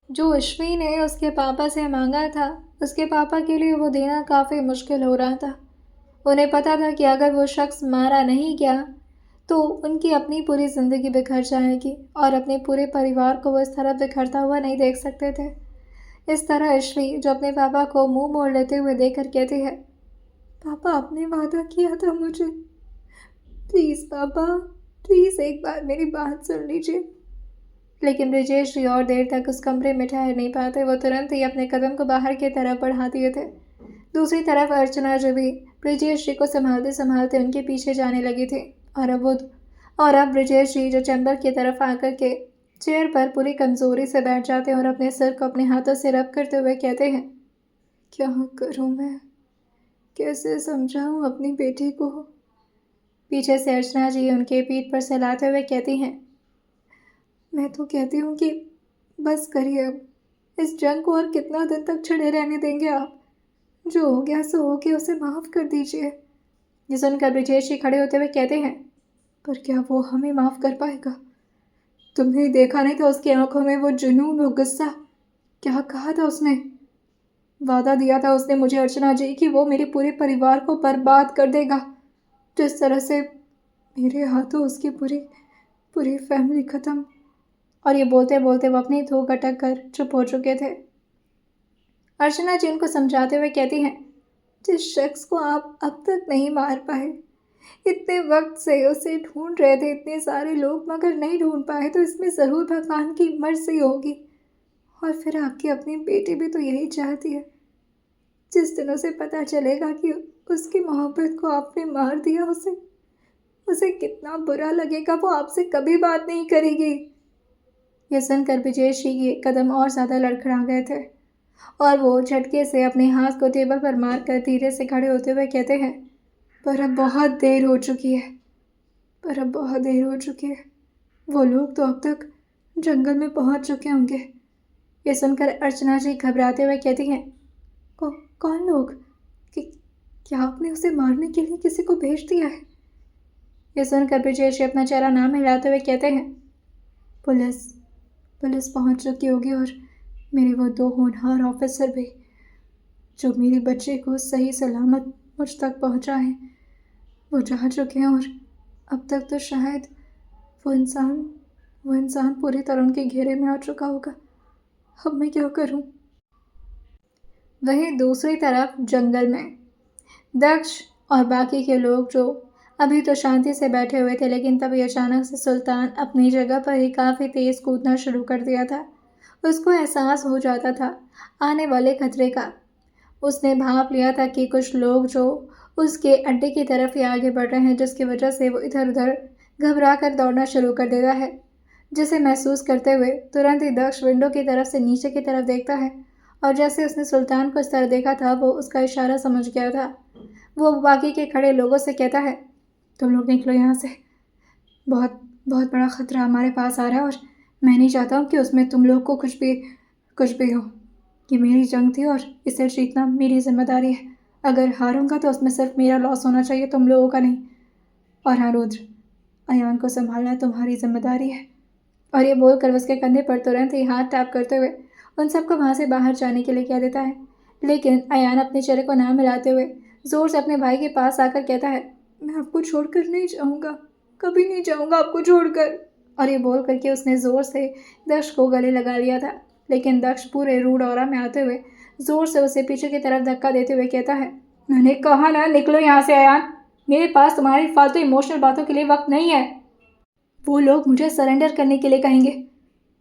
जो अश्विनी ने उसके पापा से मांगा था, उसके पापा के लिए वो देना काफ़ी मुश्किल हो रहा था। उन्हें पता था कि अगर वो शख्स मारा नहीं गया तो उनकी अपनी पूरी ज़िंदगी बिखर जाएगी और अपने पूरे परिवार को वो इस तरह बिखरता हुआ नहीं देख सकते थे। इस तरह अश्वी, जो अपने पापा को मुंह मोड़ लेते हुए देखकर कहती है, पापा, आपने वादा किया था मुझे। प्लीज़ पापा, प्लीज़ एक बार मेरी बात सुन लीजिए। लेकिन ब्रिजेश जी और देर तक उस कमरे में ठहर नहीं पाते। वो तुरंत ही अपने कदम को बाहर की तरफ बढ़ा दिए थे। दूसरी तरफ अर्चना जो भी ब्रिजेश जी को संभालते संभालते उनके पीछे जाने लगी थी। और अब ब्रिजेश जी जो चैम्बर की तरफ आकर के चेयर पर पूरी कमजोरी से बैठ जाते हैं और अपने सिर को अपने हाथों से रब करते हुए कहते हैं, क्या करूं मैं, कैसे समझाऊं अपनी बेटी को। पीछे से अर्चना जी उनके पीठ पर सहलाते हुए कहती हैं, मैं तो कहती हूँ कि बस करिए अब। इस जंग को और कितना दिन तक छड़े रहने देंगे आप। जो हो गया सो हो गया, उसे माफ़ कर दीजिए। ये सुनकर ब्रिजेश जी खड़े होते हुए कहते हैं, पर क्या वो हमें माफ़ कर पाएगा। तुमने देखा नहीं था उसकी आंखों में वो जुनून, वो गुस्सा। क्या कहा था उसने। वादा दिया था उसने मुझे अर्चना जी कि वो मेरे पूरे परिवार को बर्बाद कर देगा। जिस तरह से मेरे हाथों उसकी पूरी पूरी फैमिली ख़त्म। और ये बोलते बोलते वो अपनी थूक अटक कर चुप हो चुके थे। अर्चना जी उनको समझाते हुए कहती हैं, जिस शख्स को आप अब तक नहीं मार पाए, इतने वक्त से उसे ढूंढ रहे थे इतने सारे लोग, मगर नहीं ढूंढ पाए, तो इसमें ज़रूर भगवान की मर्जी होगी। और फिर आपकी अपनी बेटी भी तो यही चाहती है। जिस दिन उसे पता चलेगा कि उसकी मोहब्बत को आपने मार दिया, उसे उसे कितना बुरा लगेगा। वो आपसे कभी बात नहीं करेगी। यह सुनकर विजेश जी के कदम और ज़्यादा लड़खड़ा गए थे और वो झटके से अपने हाथ को टेबल पर मारकर धीरे से खड़े होते हुए कहते हैं, पर अब बहुत देर हो चुकी है। पर अब बहुत देर हो चुकी है। वो लोग तो अब तक जंगल में पहुंच चुके होंगे। ये सुनकर अर्चना जी घबराते हुए कहती हैं, कौन लोग? कि क्या आपने उसे मारने के लिए किसी को भेज दिया है? ये सुनकर ब्रिजेश अपना चेहरा ना हिलाते हुए कहते हैं, पुलिस पुलिस पहुंच चुकी होगी और मेरे वो दो होनहार ऑफिसर भी, जो मेरी बच्चे को सही सलामत मुझ तक पहुंचाए, वो जा चुके हैं। और अब तक तो शायद वो इंसान पूरी तरह उनके घेरे में आ चुका होगा। अब मैं क्या करूं? वहीं दूसरी तरफ जंगल में दक्ष और बाकी के लोग जो अभी तो शांति से बैठे हुए थे, लेकिन तभी अचानक से सुल्तान अपनी जगह पर ही काफ़ी तेज़ कूदना शुरू कर दिया था। उसको एहसास हो जाता था आने वाले खतरे का। उसने भाप लिया था कि कुछ लोग जो उसके अड्डे की तरफ ही आगे बढ़ रहे हैं, जिसकी वजह से वो इधर उधर घबरा कर दौड़ना शुरू कर देता है। जिसे महसूस करते हुए तुरंत ही दक्ष विंडो की तरफ से नीचे की तरफ देखता है और जैसे उसने सुल्तान को इस तरह देखा था, वो उसका इशारा समझ गया था। वो बाकी के खड़े लोगों से कहता है, तुम लोग निकलो यहाँ से। बहुत बहुत बड़ा ख़तरा हमारे पास आ रहा है और मैं नहीं चाहता हूँ कि उसमें तुम लोग को कुछ भी हो। ये मेरी जंग थी और इसे जीतना मेरी जिम्मेदारी है। अगर हारूंगा तो उसमें सिर्फ मेरा लॉस होना चाहिए, तुम लोगों का नहीं। और हाँ रुद्र, अयान को संभालना तुम्हारी जिम्मेदारी है। और ये बोलकर उसके कंधे पर तुरंत ही हाथ टैप करते हुए उन सबको वहाँ से बाहर जाने के लिए कह देता है। लेकिन अयान अपने चेहरे को ना मिलाते हुए ज़ोर से अपने भाई के पास आकर कहता है, मैं आपको छोड़कर नहीं जाऊँगा, कभी नहीं जाऊँगा आपको छोड़कर। और ये बोल करके उसने ज़ोर से दक्ष को गले लगा लिया था। लेकिन दक्ष पूरे रूड ऑरा में आते हुए ज़ोर से उसे पीछे की तरफ धक्का देते हुए कहता है, मैंने कहा ना, निकलो यहाँ से अयान। मेरे पास तुम्हारी फालतू इमोशनल बातों के लिए वक्त नहीं है। वो लोग मुझे सरेंडर करने के लिए कहेंगे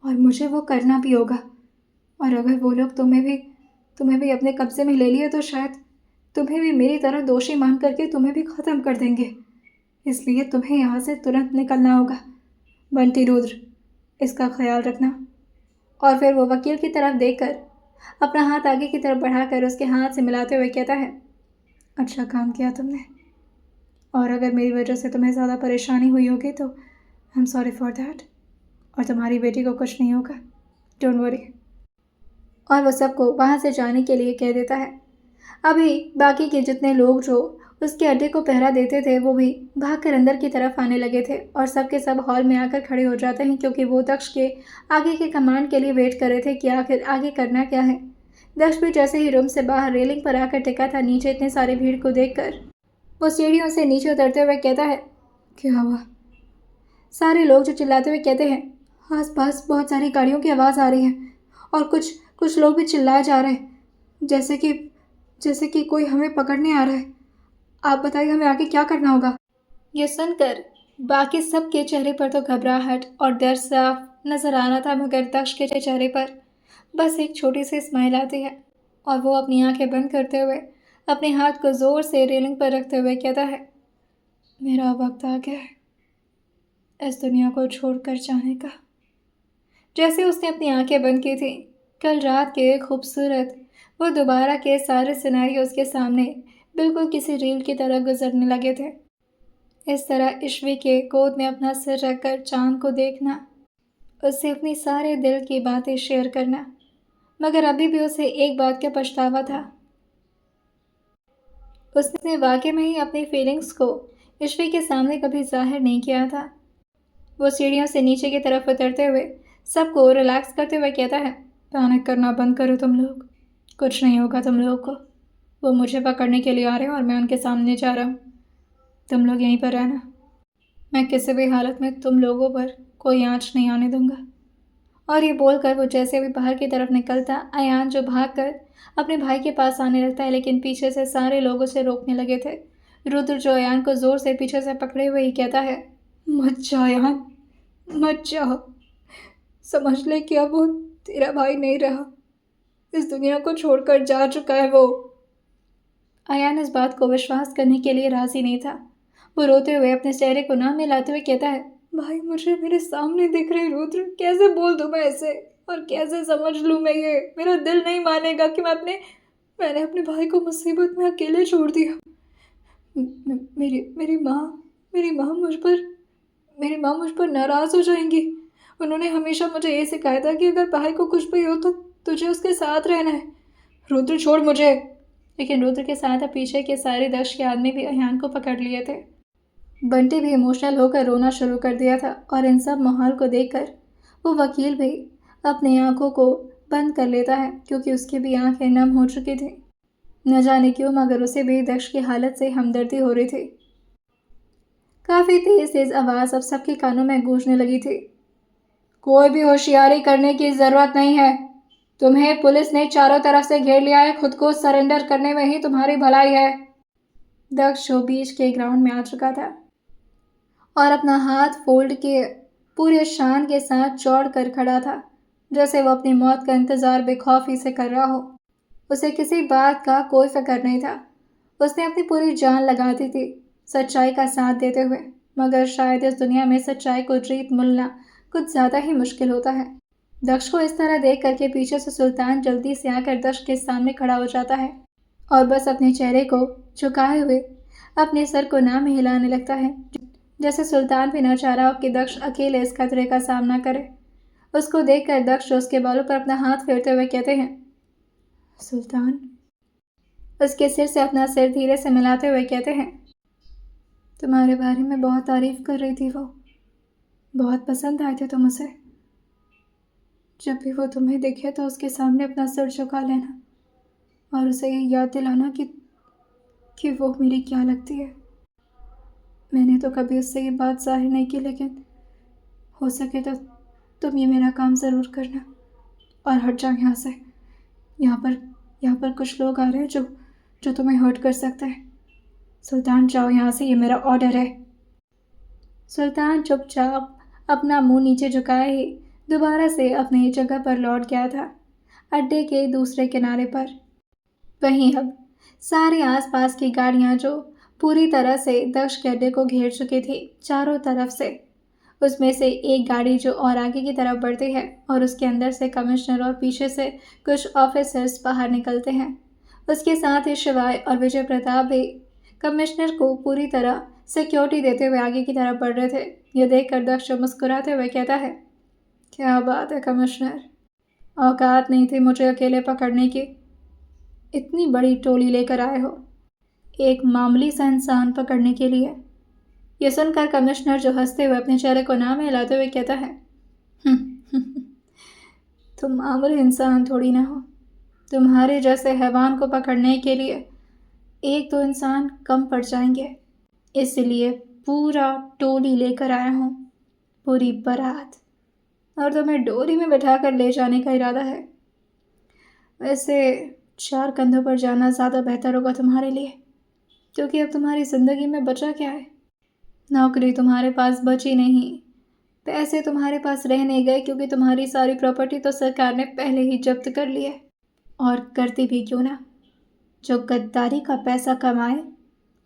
और मुझे वो करना भी होगा। और अगर वो लोग तुम्हें भी अपने कब्जे में ले लिए तो शायद तुम्हें भी मेरी तरह दोषी मान करके तुम्हें भी ख़त्म कर देंगे। इसलिए तुम्हें यहाँ से तुरंत निकलना होगा। बंटी रुद्र, इसका ख्याल रखना। और फिर वो वकील की तरफ देखकर अपना हाथ आगे की तरफ बढ़ाकर उसके हाथ से मिलाते हुए कहता है, अच्छा काम किया तुमने। और अगर मेरी वजह से तुम्हें ज़्यादा परेशानी हुई होगी तो I am sorry for that. और तुम्हारी बेटी को कुछ नहीं होगा, डोंट वरी। और वो सबको वहाँ से जाने के लिए कह देता है। अभी बाकी के जितने लोग जो उसके अड्डे को पहरा देते थे वो भी भागकर अंदर की तरफ आने लगे थे और सबके सब हॉल में आकर खड़े हो जाते हैं, क्योंकि वो दक्ष के आगे के कमांड के लिए वेट कर रहे थे कि आखिर आगे करना क्या है। दक्ष भी जैसे ही रूम से बाहर रेलिंग पर आकर टिका था, नीचे इतने सारी भीड़ को देखकर वो सीढ़ियों से नीचे उतरते हुए कहता है, क्या हुआ? सारे लोग जो चिल्लाते हुए कहते हैं, आसपास बहुत सारी गाड़ियों की आवाज़ आ रही है और कुछ कुछ लोग भी चिल्लाए जा रहे हैं, जैसे कि कोई हमें पकड़ने आ रहा है। आप बताइए हमें आगे क्या करना होगा? ये सुनकर बाकी सबके चेहरे पर तो घबराहट और डर साफ नजर आ रहा था, मगर दक्ष के चेहरे पर बस एक छोटी सी स्माइल आती है और वो अपनी आंखें बंद करते हुए अपने हाथ को जोर से रेलिंग पर रखते हुए कहता है, मेरा वक्त आ गया है इस दुनिया को छोड़कर जाने का। जैसे उसने अपनी आंखें बंद की थी, कल रात के खूबसूरत वो दोबारा के सारे सिनेरियो उसके सामने बिल्कुल किसी रील की तरह गुजरने लगे थे। इस तरह ईश्वी के गोद में अपना सिर रखकर चांद को देखना, उससे अपनी सारे दिल की बातें शेयर करना, मगर अभी भी उसे एक बात का पछतावा था। उसने वाकई में ही अपनी फीलिंग्स को ईश्वी के सामने कभी जाहिर नहीं किया था। वो सीढ़ियों से नीचे की तरफ उतरते हुए सबको रिलैक्स करते हुए कहता है, पैनिक करना बंद करो तुम लोग, कुछ नहीं होगा तुम लोगों को। वो मुझे पकड़ने के लिए आ रहे हैं और मैं उनके सामने जा रहा हूँ। तुम लोग यहीं पर रहना, मैं किसी भी हालत में तुम लोगों पर कोई आँच नहीं आने दूंगा। और ये बोलकर वो जैसे भी बाहर की तरफ निकलता, अयान जो भागकर अपने भाई के पास आने लगता है, लेकिन पीछे से सारे लोग उसे रोकने लगे थे। रुद्र जो अयान को जोर से पीछे से पकड़े हुए ही कहता है, मत जा अयान, मत जा, समझ ले कि अब वो तेरा भाई नहीं रहा, इस दुनिया को छोड़कर जा चुका है वो। अयान इस बात को विश्वास करने के लिए राजी नहीं था। वो रोते हुए अपने चेहरे को ना मिलाते हुए कहता है, भाई मुझे मेरे सामने दिख रहे रुद्र, कैसे बोल दूं मैं ऐसे, और कैसे समझ लूं मैं ये? मेरा दिल नहीं मानेगा कि मैंने अपने भाई को मुसीबत में अकेले छोड़ दिया। मेरी माँ मुझ पर नाराज़ हो जाएंगी। उन्होंने हमेशा मुझे ये सिखाया था कि अगर भाई को कुछ भी हो तो तुझे उसके साथ रहना है। रुद्र छोड़ मुझे। लेकिन रुद्र के साथ अब पीछे के सारे दक्ष के आदमी भी अयान को पकड़ लिए थे। बंटी भी इमोशनल होकर रोना शुरू कर दिया था और इन सब माहौल को देखकर वो वकील भी अपनी आंखों को बंद कर लेता है, क्योंकि उसकी भी आंखें नम हो चुकी थी। न जाने क्यों, मगर उसे भी दक्ष की हालत से हमदर्दी हो रही थी। काफ़ी तेज तेज आवाज़ अब सबके कानों में गूंजने लगी थी, कोई भी होशियारी करने की ज़रूरत नहीं है। तुम्हें पुलिस ने चारों तरफ से घेर लिया है, खुद को सरेंडर करने में ही तुम्हारी भलाई है। दक्ष जो बीच के ग्राउंड में आ चुका था और अपना हाथ फोल्ड के पूरे शान के साथ चौड़ कर खड़ा था, जैसे वो अपनी मौत का इंतज़ार बेखौफी से कर रहा हो। उसे किसी बात का कोई फिक्र नहीं था। उसने अपनी पूरी जान लगा दी थी सच्चाई का साथ देते हुए, मगर शायद इस दुनिया में सच्चाई को जीत मिलना कुछ ज़्यादा ही मुश्किल होता है। दक्ष को इस तरह देख करके पीछे से सुल्तान जल्दी से आकर दक्ष के सामने खड़ा हो जाता है और बस अपने चेहरे को झुकाए हुए अपने सर को ना में हिलाने लगता है, जैसे सुल्तान भी न चाह रहा हो कि दक्ष अकेले इस खतरे का सामना करे। उसको देखकर दक्ष उसके बालों पर अपना हाथ फेरते हुए कहते हैं, सुल्तान। उसके सिर से अपना सिर धीरे से मिलाते हुए कहते हैं, तुम्हारे बारे में बहुत तारीफ कर रही थी वो, बहुत पसंद आए थे तुम उसे। जब भी वो तुम्हें देखे तो उसके सामने अपना सिर झुका लेना और उसे ये याद दिलाना कि वो मेरी क्या लगती है। मैंने तो कभी उससे ये बात जाहिर नहीं की, लेकिन हो सके तो तुम ये मेरा काम ज़रूर करना और हट जाओ यहाँ से। यहाँ पर कुछ लोग आ रहे हैं जो तुम्हें हर्ट कर सकते हैं। सुल्तान जाओ यहाँ से, ये मेरा ऑर्डर है। सुल्तान चुपचाप अपना मुंह नीचे झुकाए ही दोबारा से अपनी जगह पर लौट गया था, अड्डे के दूसरे किनारे पर। वहीं अब सारे आसपास की गाड़ियां जो पूरी तरह से दक्ष के अड्डे को घेर चुकी थी चारों तरफ से, उसमें से एक गाड़ी जो और आगे की तरफ बढ़ती है और उसके अंदर से कमिश्नर और पीछे से कुछ ऑफिसर्स बाहर निकलते हैं। उसके साथ ही शिवाय और विजय प्रताप भी कमिश्नर को पूरी तरह सिक्योरिटी देते हुए आगे की तरफ बढ़ रहे थे। यह देखकर दक्ष मुस्कुराते हुए कहता है, क्या बात है कमिश्नर, औकात नहीं थी मुझे अकेले पकड़ने की, इतनी बड़ी टोली लेकर आए हो। एक मामूली सा इंसान पकड़ने के लिए। यह सुनकर कमिश्नर जो हंसते हुए अपने चेहरे को नाम हिलाते हुए कहता है, तुम मामूली इंसान थोड़ी ना हो। तुम्हारे जैसे हैवान को पकड़ने के लिए एक दो इंसान कम पड़ जाएंगे, इसलिए पूरा टोली लेकर आया हूँ, पूरी बारात, और तुम्हें डोरी में बैठाकर ले जाने का इरादा है। वैसे 4 कंधों पर जाना ज़्यादा बेहतर होगा तुम्हारे लिए, क्योंकि अब तुम्हारी ज़िंदगी में बचा क्या है। नौकरी तुम्हारे पास बची नहीं, पैसे तुम्हारे पास रह नहीं गए, क्योंकि तुम्हारी सारी प्रॉपर्टी तो सरकार ने पहले ही जब्त कर ली है। और करती भी क्यों ना, जो गद्दारी का पैसा कमाए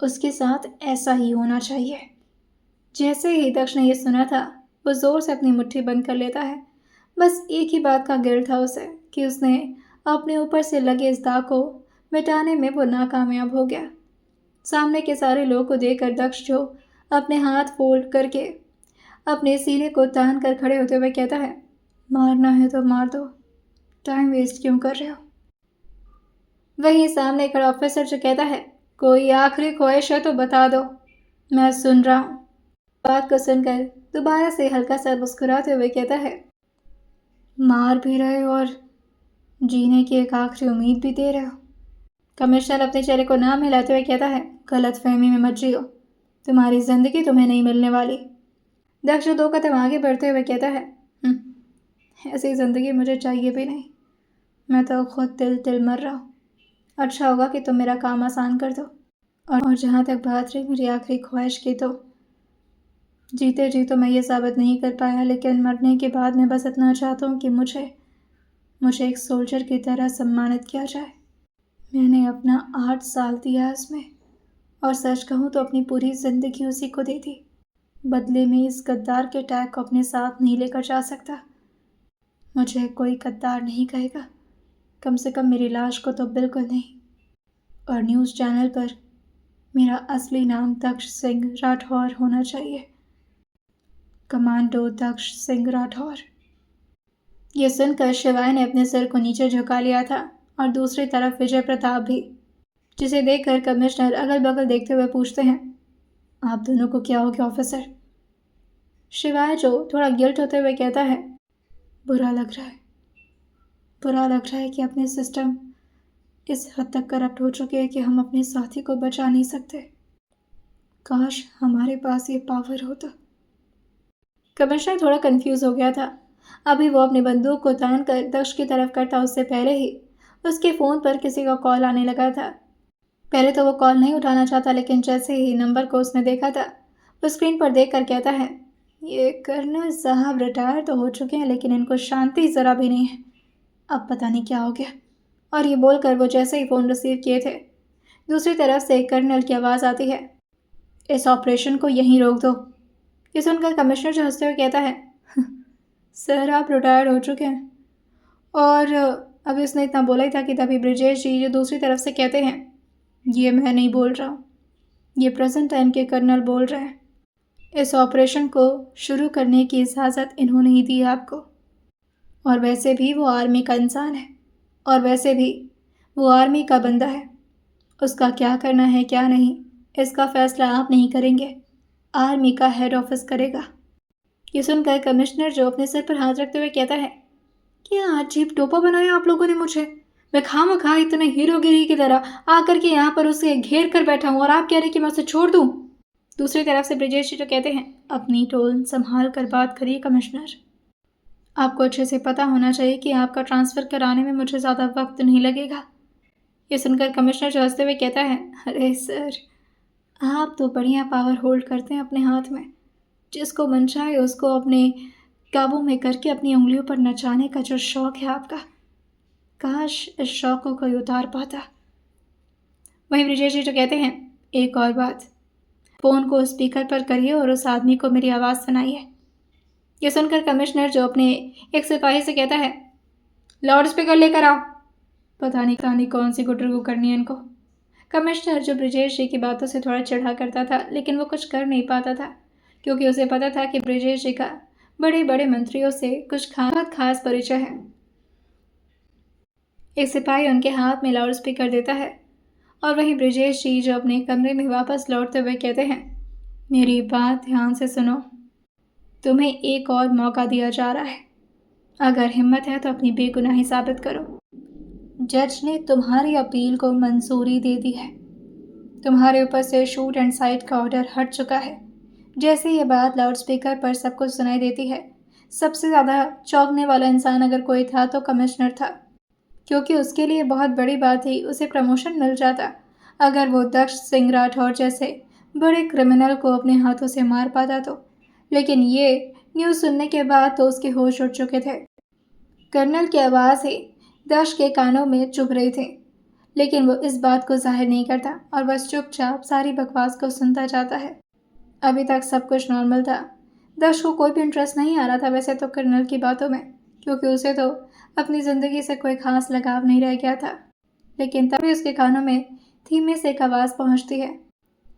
उसके साथ ऐसा ही होना चाहिए। जैसे ही दक्ष ने यह सुना था, वो ज़ोर से अपनी मुट्ठी बंद कर लेता है। बस एक ही बात का गिल्ट था उसे कि उसने अपने ऊपर से लगे इस दाग को मिटाने में वो नाकामयाब हो गया। सामने के सारे लोगों को देखकर दक्ष जो अपने हाथ फोल्ड करके अपने सीने को तान कर खड़े होते हुए कहता है, मारना है तो मार दो, टाइम वेस्ट क्यों कर रहे हो। वहीं सामने खड़ा ऑफिसर जो कहता है, कोई आखिरी ख्वाहिश है तो बता दो, मैं सुन रहा हूँ। बात को सुनकर दोबारा से हल्का सा मुस्कुराते हुए कहता है, मार भी रहे हो और जीने की एक आखिरी उम्मीद भी दे रहे हो। कमिश्नर अपने चेहरे को नाम हिलाते हुए कहता है, गलत फहमी में मत जियो, तुम्हारी जिंदगी तुम्हें नहीं मिलने वाली। दक्ष 2 कदम आगे बढ़ते हुए कहता है, ऐसी ज़िंदगी मुझे चाहिए भी नहीं, मैं तो खुद तिल तिल मर रहा हूँ। अच्छा होगा कि तुम मेरा काम आसान कर दो। और जहाँ तक बात रही मेरी आखिरी ख्वाहिश की, तो जीते जी तो मैं ये साबित नहीं कर पाया, लेकिन मरने के बाद मैं बस इतना चाहता हूँ कि मुझे एक सोल्जर की तरह सम्मानित किया जाए। मैंने अपना 8 साल दिया इसमें, और सच कहूँ तो अपनी पूरी ज़िंदगी उसी को दे दी। बदले में इस गद्दार के टैग को अपने साथ नहीं लेकर जा सकता। मुझे कोई गद्दार नहीं कहेगा, कम से कम मेरी लाश को तो बिल्कुल नहीं। और न्यूज़ चैनल पर मेरा असली नाम दक्ष सिंह राठौर होना चाहिए, कमांडो दक्ष सिंह राठौर। यह सुनकर शिवाय ने अपने सिर को नीचे झुका लिया था, और दूसरी तरफ विजय प्रताप भी, जिसे देखकर कमिश्नर अगल बगल देखते हुए पूछते हैं, आप दोनों को क्या हो गया ऑफिसर। शिवाय जो थोड़ा गिल्ट होते हुए कहता है, बुरा लग रहा है कि अपने सिस्टम इस हद तक करप्ट हो चुके हैं कि हम अपने साथी को बचा नहीं सकते। काश हमारे पास ये पावर होता। कमिश्नर थोड़ा कंफ्यूज हो गया था। अभी वो अपनी बंदूक को तान कर दक्ष की तरफ करता, उससे पहले ही उसके फ़ोन पर किसी का कॉल आने लगा था। पहले तो वो कॉल नहीं उठाना चाहता, लेकिन जैसे ही नंबर को उसने देखा था, वो स्क्रीन पर देख कर कहता है, ये कर्नल साहब रिटायर तो हो चुके हैं, लेकिन इनको शांति ज़रा भी नहीं है। अब पता नहीं क्या हो गया। और ये बोलकर वो जैसे ही फ़ोन रिसीव किए थे, दूसरी तरफ से कर्नल की आवाज़ आती है, इस ऑपरेशन को यहीं रोक दो। ये सुनकर कमिश्नर जो हंसते हुए कहता है, सर आप रिटायर्ड हो चुके हैं। और अभी उसने इतना बोला ही था कि तभी ब्रिजेश जी जो दूसरी तरफ से कहते हैं, ये मैं नहीं बोल रहा हूँ, ये प्रेजेंट टाइम के कर्नल बोल रहे हैं। इस ऑपरेशन को शुरू करने की इजाज़त इन्होंने ही दी है आपको। और वैसे भी वो आर्मी का इंसान है, और वैसे भी वो आर्मी का बंदा है। उसका क्या करना है क्या नहीं, इसका फैसला आप नहीं करेंगे, आर्मी का हेड ऑफिस करेगा। ये सुनकर कमिश्नर जो अपने सिर पर हाथ रखते हुए कहता है, क्या अजीब टोपा बनाया आप लोगों ने मुझे। मैं खामखा इतने हीरोगिरी की तरह आकर के यहाँ पर उसे घेर कर बैठा हूँ, और आप कह रहे कि मैं उसे छोड़ दूँ। दूसरी तरफ से ब्रिजेश जी जो कहते हैं, अपनी टोन संभाल कर बात करिए कमिश्नर। आपको अच्छे से पता होना चाहिए कि आपका ट्रांसफ़र कराने में मुझे ज़्यादा वक्त नहीं लगेगा। ये सुनकर कमिश्नर जो हंसते हुए कहता है, अरे सर आप तो बढ़िया पावर होल्ड करते हैं अपने हाथ में, जिसको मन चाहे उसको अपने काबू में करके अपनी उंगलियों पर नचाने का जो शौक़ है आपका, काश इस शौक़ को कोई उतार पाता। वहीं ब्रिजेश जी जो कहते हैं, एक और बात, फ़ोन को स्पीकर पर करिए और उस आदमी को मेरी आवाज़ सुनाइए। यह सुनकर कमिश्नर जो अपने एक सिपाही से कहता है, लाउड स्पीकर लेकर आओ। पता नहीं कौन सी गुटरगू करनी है इनको। कमिश्नर जो ब्रिजेश जी की बातों से थोड़ा चिढ़ा करता था, लेकिन वो कुछ कर नहीं पाता था, क्योंकि उसे पता था कि ब्रिजेश जी का बड़े बड़े मंत्रियों से कुछ खास परिचय है। एक सिपाही उनके हाथ में लाउड स्पीकर देता है और वहीं ब्रिजेश जी जो अपने कमरे में वापस लौटते हुए कहते हैं, मेरी बात ध्यान से सुनो, तुम्हें एक और मौका दिया जा रहा है। अगर हिम्मत है तो अपनी बेगुनाही साबित करो। जज ने तुम्हारी अपील को मंजूरी दे दी है। तुम्हारे ऊपर से शूट एंड साइट का ऑर्डर हट चुका है। जैसे ये बात लाउडस्पीकर पर सबको सुनाई देती है, सबसे ज़्यादा चौंकने वाला इंसान अगर कोई था तो कमिश्नर था, क्योंकि उसके लिए बहुत बड़ी बात थी, उसे प्रमोशन मिल जाता अगर वो दक्ष सिंह राठौर जैसे बड़े क्रिमिनल को अपने हाथों से मार पाता तो। लेकिन ये न्यूज़ सुनने के बाद तो उसके होश उड़ चुके थे। कर्नल की आवाज़ ही दक्ष के कानों में चुभ रही थी, लेकिन वो इस बात को जाहिर नहीं करता और बस चुपचाप सारी बकवास को सुनता जाता है। अभी तक सब कुछ नॉर्मल था। दक्ष को कोई भी इंटरेस्ट नहीं आ रहा था वैसे तो कर्नल की बातों में, क्योंकि उसे तो अपनी ज़िंदगी से कोई ख़ास लगाव नहीं रह गया था। लेकिन तभी उसके कानों में धीमे से एक आवाज़ पहुंचती है,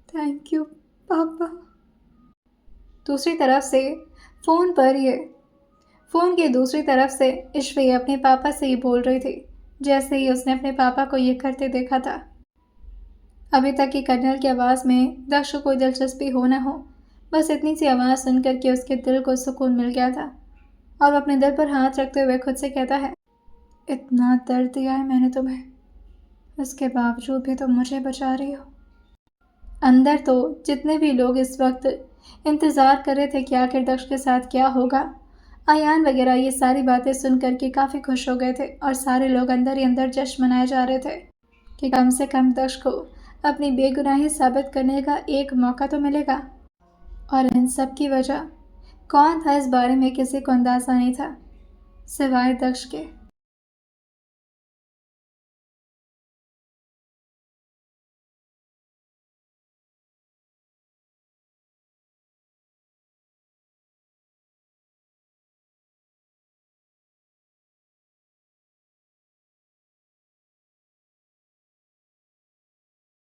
थैंक यू पापा। दूसरी तरफ से फ़ोन की दूसरी तरफ से ईश्वरी अपने पापा से ही बोल रही थी, जैसे ही उसने अपने पापा को ये करते देखा था। अभी तक की कर्नल की आवाज़ में दक्ष को कोई दिलचस्पी हो न हो, बस इतनी सी आवाज़ सुनकर के उसके दिल को सुकून मिल गया था और अपने दिल पर हाथ रखते हुए खुद से कहता है, इतना दर्द दिया है मैंने तुम्हें, उसके बावजूद भी तुम मुझे बचा रही हो। अंदर तो जितने भी लोग इस वक्त इंतज़ार कर रहे थे कि आखिर दक्ष के साथ क्या होगा, आयान वगैरह ये सारी बातें सुन करके काफ़ी खुश हो गए थे और सारे लोग अंदर ही अंदर जश्न मनाए जा रहे थे कि कम से कम दक्ष को अपनी बेगुनाही साबित करने का एक मौका तो मिलेगा। और इन सब की वजह कौन था इस बारे में किसी को अंदाज़ा नहीं था सिवाय दक्ष के।